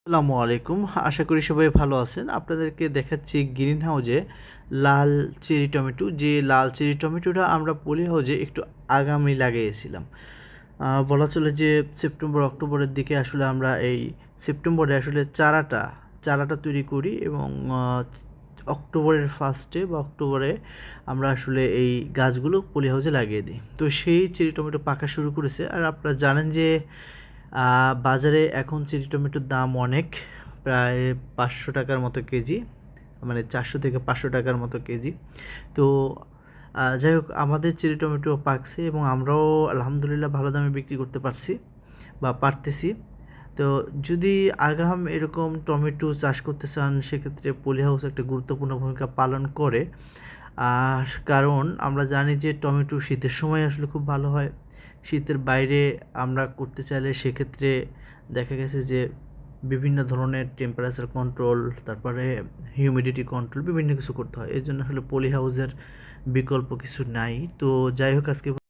আসসালামু আলাইকুম। আশা করি সবাই ভালো আছেন। আপনাদেরকে দেখাচ্ছি গ্রিন হাউজে লাল চেরি টমেটো। যে লাল চেরি টমেটোটা আমরা পলি হাউজে একটু আগামী লাগিয়েছিলাম। বলা চলে যে সেপ্টেম্বর অক্টোবরের দিকে আসলে আমরা এই সেপ্টেম্বরে আসলে চারাটা তৈরি করি এবং অক্টোবরের ফার্স্টে বা অক্টোবরে আমরা আসলে এই গাছগুলো পলি হাউজে লাগিয়ে দিই। তো সেই চেরি টমেটো পাকা শুরু করেছে। আর আপনারা জানেন যে বাজারে এখন চেরি টমেটোর দাম অনেক, প্রায় 500 টাকার মতো কেজি, মানে 400 থেকে 500 টাকার মতো কেজি। তো যাই হোক, আমাদের চেরি টমেটো পাকছে এবং আমরাও আলহামদুলিল্লাহ ভালো দামে বিক্রি করতে পারছি বা পারতেছি। তো যদি আগাম এরকম টমেটো চাষ করতে চান, সেক্ষেত্রে পলি হাউস একটা গুরুত্বপূর্ণ ভূমিকা পালন করে। আর কারণ আমরা জানি যে টমেটো শীতের সময় আসলে খুব ভালো হয়। শীতের বাইরে আমরা করতে চাইলে সেক্ষেত্রে দেখা গেছে যে বিভিন্ন ধরনের টেম্পারেচার কন্ট্রোল, তারপরে হিউমিডিটি কন্ট্রোল, বিভিন্ন কিছু করতে হয়। এর জন্য আসলে পলি হাউসের বিকল্প কিছু নাই। তো যাই হোক, আজকে